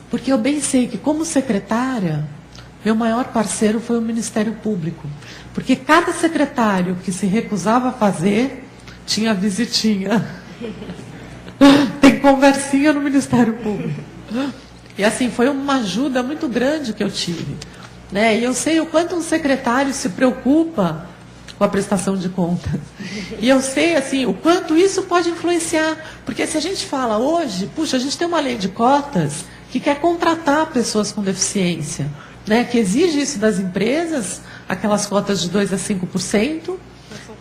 Porque eu bem sei que, como secretária, meu maior parceiro foi o Ministério Público. Porque cada secretário que se recusava a fazer, tinha visitinha. Tem conversinha no Ministério Público. E assim, foi uma ajuda muito grande que eu tive. Né? E eu sei o quanto um secretário se preocupa com a prestação de contas. E eu sei assim, o quanto isso pode influenciar. Porque se a gente fala hoje, puxa, a gente tem uma lei de cotas que quer contratar pessoas com deficiência, né? Que exige isso das empresas, aquelas cotas de 2% a 5%.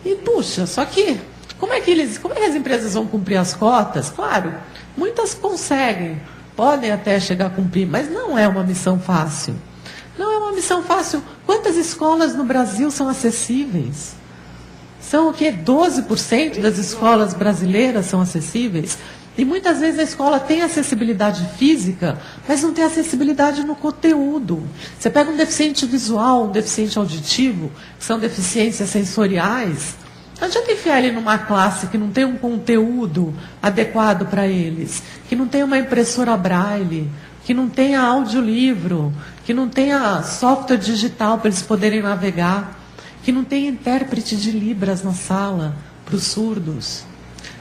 E, puxa, só que como é que as empresas vão cumprir as cotas? Claro, muitas conseguem, podem até chegar a cumprir, mas não é uma missão fácil. Não é uma missão fácil. Quantas escolas no Brasil são acessíveis? São o quê? 12% das escolas brasileiras são acessíveis? E muitas vezes a escola tem acessibilidade física, mas não tem acessibilidade no conteúdo. Você pega um deficiente visual, um deficiente auditivo, que são deficiências sensoriais, não adianta enfiar ele numa classe que não tem um conteúdo adequado para eles, que não tem uma impressora braille, que não tenha audiolivro, que não tenha software digital para eles poderem navegar, que não tenha intérprete de Libras na sala para os surdos.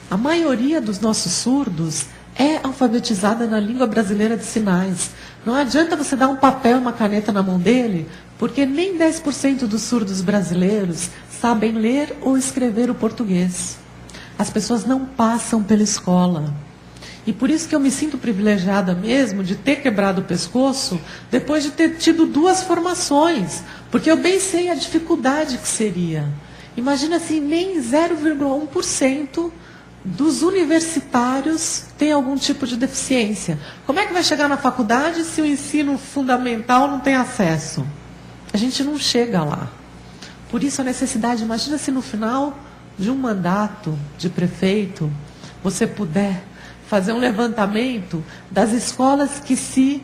A maioria dos nossos surdos é alfabetizada na língua brasileira de sinais. Não adianta você dar um papel, uma caneta na mão dele, porque nem 10% dos surdos brasileiros sabem ler ou escrever o português. As pessoas não passam pela escola. E por isso que eu me sinto privilegiada mesmo de ter quebrado o pescoço depois de ter tido 2 formações. Porque eu bem sei a dificuldade que seria. Imagina assim, nem 0,1% dos universitários tem algum tipo de deficiência. Como é que vai chegar na faculdade se o ensino fundamental não tem acesso? A gente não chega lá. Por isso a necessidade, imagina se no final de um mandato de prefeito, você puder fazer um levantamento das escolas que se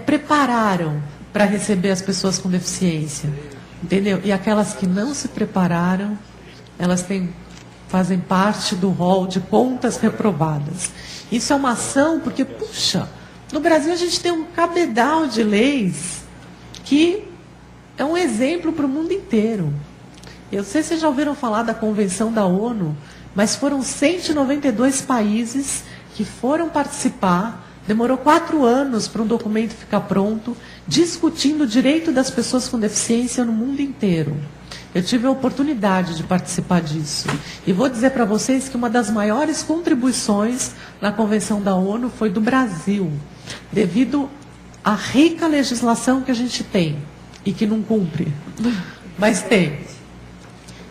prepararam para receber as pessoas com deficiência. Entendeu? E aquelas que não se prepararam, elas fazem parte do rol de contas reprovadas. Isso é uma ação porque, puxa, no Brasil a gente tem um cabedal de leis que é um exemplo para o mundo inteiro. Eu não sei se vocês já ouviram falar da Convenção da ONU, mas foram 192 países que foram participar. Demorou 4 anos para um documento ficar pronto, discutindo o direito das pessoas com deficiência no mundo inteiro. Eu tive a oportunidade de participar disso. E vou dizer para vocês que uma das maiores contribuições na Convenção da ONU foi do Brasil, devido à rica legislação que a gente tem e que não cumpre, mas tem.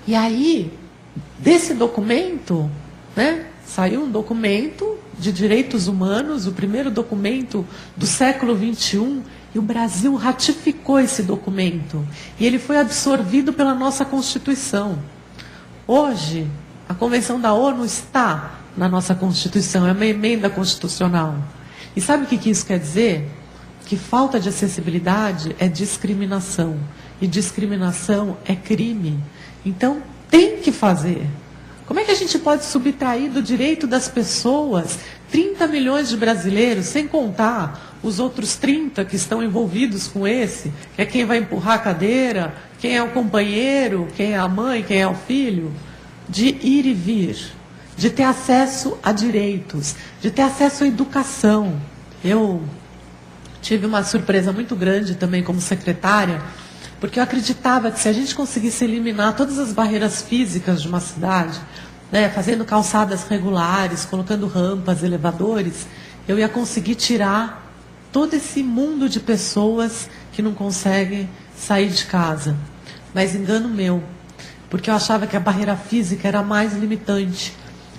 E aí, desse documento, né, saiu um documento de direitos humanos, o primeiro documento do século XXI, e o Brasil ratificou esse documento. E ele foi absorvido pela nossa Constituição. Hoje, a Convenção da ONU está na nossa Constituição, é uma emenda constitucional. E sabe o que isso quer dizer? Que falta de acessibilidade é discriminação. E discriminação é crime. Então, tem que fazer. Como é que a gente pode subtrair do direito das pessoas 30 milhões de brasileiros, sem contar os outros 30 que estão envolvidos com esse, que é quem vai empurrar a cadeira, quem é o companheiro, quem é a mãe, quem é o filho, de ir e vir, de ter acesso a direitos, de ter acesso à educação. Eu tive uma surpresa muito grande também como secretária, porque eu acreditava que se a gente conseguisse eliminar todas as barreiras físicas de uma cidade, né, fazendo calçadas regulares, colocando rampas, elevadores, eu ia conseguir tirar todo esse mundo de pessoas que não conseguem sair de casa. Mas engano meu, porque eu achava que a barreira física era mais limitante.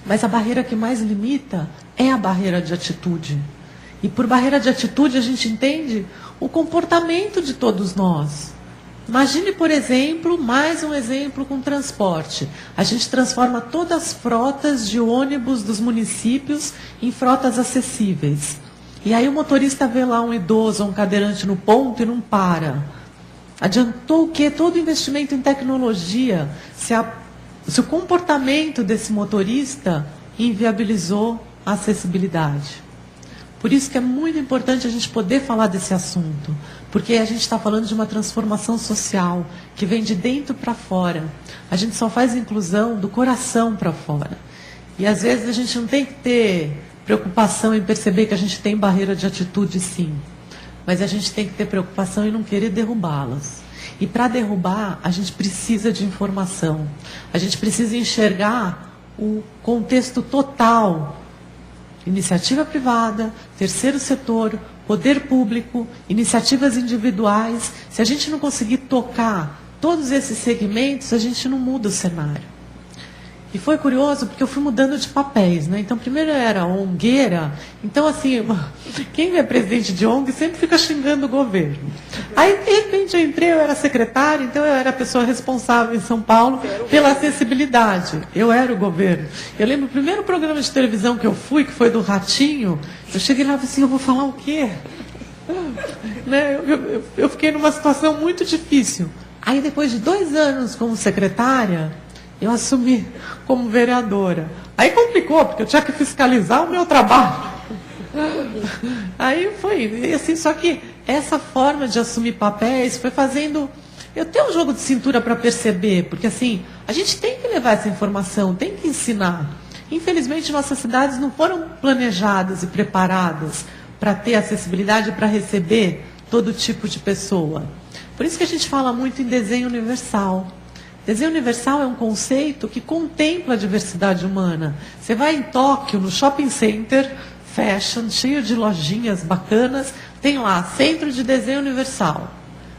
Mas a barreira que mais limita é a barreira de atitude. E por barreira de atitude a gente entende o comportamento de todos nós. Imagine, por exemplo, mais um exemplo com transporte. A gente transforma todas as frotas de ônibus dos municípios em frotas acessíveis. E aí o motorista vê lá um idoso ou um cadeirante no ponto e não para. Adiantou o quê? Todo investimento em tecnologia, se o comportamento desse motorista inviabilizou a acessibilidade. Por isso que é muito importante a gente poder falar desse assunto, porque a gente está falando de uma transformação social que vem de dentro para fora. A gente só faz inclusão do coração para fora. E às vezes a gente não tem que ter preocupação em perceber que a gente tem barreira de atitude, sim. Mas a gente tem que ter preocupação em não querer derrubá-las. E para derrubar, a gente precisa de informação. A gente precisa enxergar o contexto total. Iniciativa privada, terceiro setor, poder público, iniciativas individuais. Se a gente não conseguir tocar todos esses segmentos, a gente não muda o cenário. E foi curioso porque eu fui mudando de papéis, né? Então, primeiro eu era ONGeira. Então, assim, quem é presidente de ONG sempre fica xingando o governo. Aí, de repente, eu entrei, eu era secretária, então eu era a pessoa responsável em São Paulo pela acessibilidade. Eu era o governo. Eu lembro o primeiro programa de televisão que eu fui, que foi do Ratinho, eu cheguei lá e falei assim, eu vou falar o quê? Né? Eu fiquei numa situação muito difícil. Aí, depois de 2 anos como secretária, eu assumi como vereadora. Aí complicou, porque eu tinha que fiscalizar o meu trabalho. Aí foi, e assim, só que essa forma de assumir papéis foi fazendo eu ter um jogo de cintura para perceber, porque assim, a gente tem que levar essa informação, tem que ensinar. Infelizmente, nossas cidades não foram planejadas e preparadas para ter acessibilidade, para receber todo tipo de pessoa. Por isso que a gente fala muito em desenho universal. Desenho universal é um conceito que contempla a diversidade humana. Você vai em Tóquio, no shopping center, fashion, cheio de lojinhas bacanas, tem lá, Centro de Desenho Universal.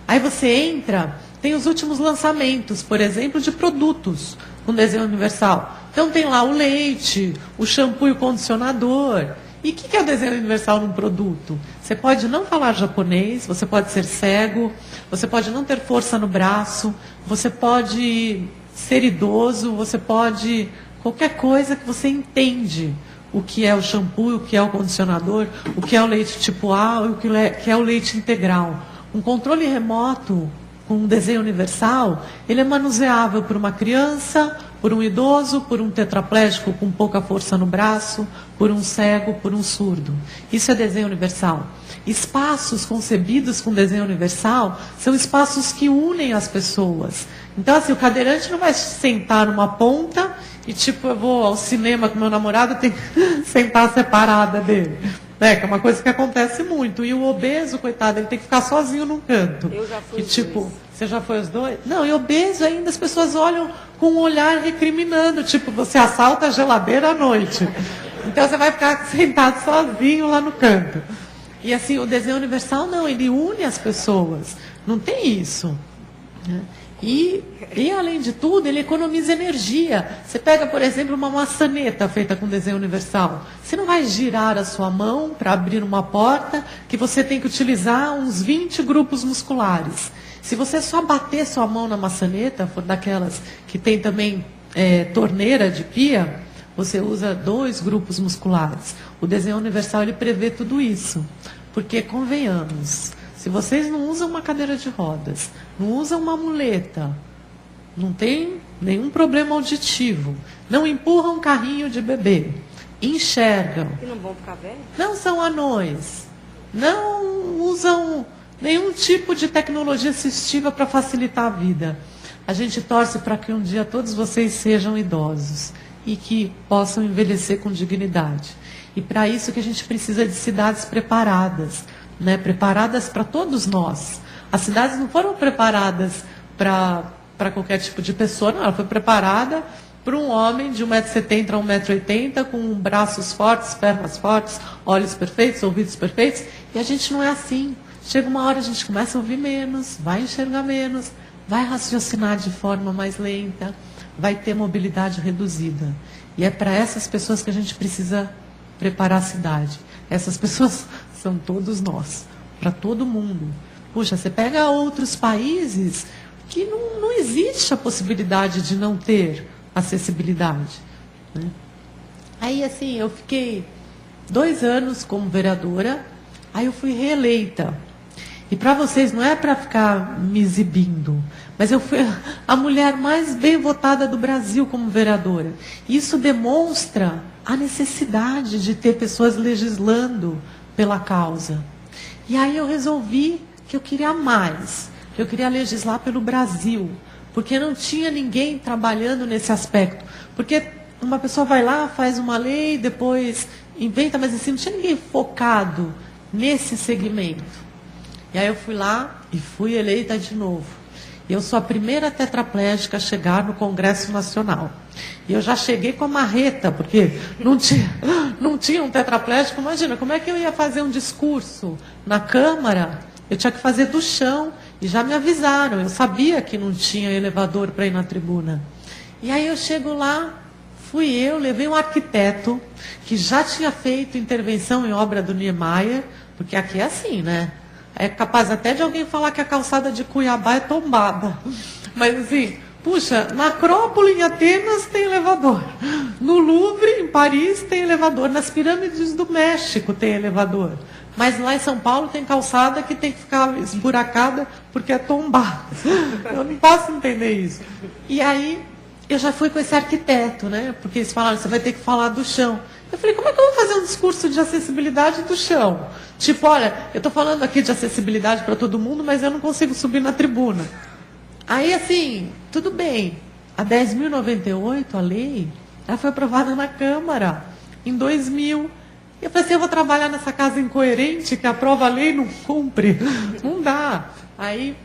Aí você entra, tem os últimos lançamentos, por exemplo, de produtos com desenho universal. Então tem lá o leite, o shampoo e o condicionador. E o que é o desenho universal num produto? Você pode não falar japonês, você pode ser cego, você pode não ter força no braço, você pode ser idoso, você pode... qualquer coisa que você entende o que é o shampoo, o que é o condicionador, o que é o leite tipo A, o que é o leite integral. Um controle remoto com um desenho universal, ele é manuseável por uma criança, por um idoso, por um tetraplégico com pouca força no braço, por um cego, por um surdo. Isso é desenho universal. Espaços concebidos com desenho universal são espaços que unem as pessoas. Então, assim, o cadeirante não vai sentar numa ponta e, tipo, eu vou ao cinema com meu namorado, tem que sentar separada dele. Né? Que é uma coisa que acontece muito. E o obeso, coitado, ele tem que ficar sozinho num canto. Eu já fui e, tipo, você já foi os dois? Não, e obeso ainda as pessoas olham com um olhar recriminando. Tipo, você assalta a geladeira à noite. Então você vai ficar sentado sozinho lá no canto. E assim, o desenho universal não, ele une as pessoas. Não tem isso. Né? E além de tudo, ele economiza energia. Você pega, por exemplo, uma maçaneta feita com desenho universal. Você não vai girar a sua mão para abrir uma porta que você tem que utilizar uns 20 grupos musculares. Se você só bater sua mão na maçaneta, for daquelas que tem também torneira de pia, você usa 2 grupos musculares. O desenho universal ele prevê tudo isso. Porque, convenhamos, se vocês não usam uma cadeira de rodas, não usam uma muleta, não tem nenhum problema auditivo, não empurram um carrinho de bebê, enxergam. E não vão ficar velhos? Não são anões, não usam nenhum tipo de tecnologia assistiva para facilitar a vida. A gente torce para que um dia todos vocês sejam idosos e que possam envelhecer com dignidade. E para isso que a gente precisa de cidades preparadas, né? Preparadas para todos nós. As cidades não foram preparadas para qualquer tipo de pessoa, não. Ela foi preparada para um homem de 1,70 m a 1,80 m, com braços fortes, pernas fortes, olhos perfeitos, ouvidos perfeitos. E a gente não é assim. Chega uma hora a gente começa a ouvir menos, vai enxergar menos, vai raciocinar de forma mais lenta, vai ter mobilidade reduzida. E é para essas pessoas que a gente precisa preparar a cidade. Essas pessoas são todos nós, para todo mundo. Puxa, você pega outros países que não existe a possibilidade de não ter acessibilidade. Né? Aí, assim, eu fiquei 2 anos como vereadora, aí eu fui reeleita. E para vocês, não é para ficar me exibindo, mas eu fui a mulher mais bem votada do Brasil como vereadora. Isso demonstra a necessidade de ter pessoas legislando pela causa. E aí eu resolvi que eu queria mais, que eu queria legislar pelo Brasil, porque não tinha ninguém trabalhando nesse aspecto. Porque uma pessoa vai lá, faz uma lei, depois inventa, mas assim, não tinha ninguém focado nesse segmento. E aí eu fui lá e fui eleita de novo. Eu sou a primeira tetraplégica a chegar no Congresso Nacional. E eu já cheguei com a marreta, porque não tinha um tetraplégico. Imagina, como é que eu ia fazer um discurso na Câmara? Eu tinha que fazer do chão, e já me avisaram. Eu sabia que não tinha elevador para ir na tribuna. E aí eu chego lá, levei um arquiteto, que já tinha feito intervenção em obra do Niemeyer, porque aqui é assim, né? É capaz até de alguém falar que a calçada de Cuiabá é tombada. Mas assim, puxa, na Acrópole, em Atenas, tem elevador. No Louvre, em Paris, tem elevador. Nas pirâmides do México tem elevador. Mas lá em São Paulo tem calçada que tem que ficar esburacada porque é tombada. Eu não posso entender isso. E aí, eu já fui com esse arquiteto, né? Porque eles falaram, você vai ter que falar do chão. Eu falei, como é que eu vou fazer um discurso de acessibilidade do chão? Tipo, olha, eu estou falando aqui de acessibilidade para todo mundo, mas eu não consigo subir na tribuna. Aí, assim, tudo bem. A 10.098, a lei, ela foi aprovada na Câmara, em 2000. E eu falei assim, eu vou trabalhar nessa casa incoerente, que aprova a lei e não cumpre. Não dá. Aí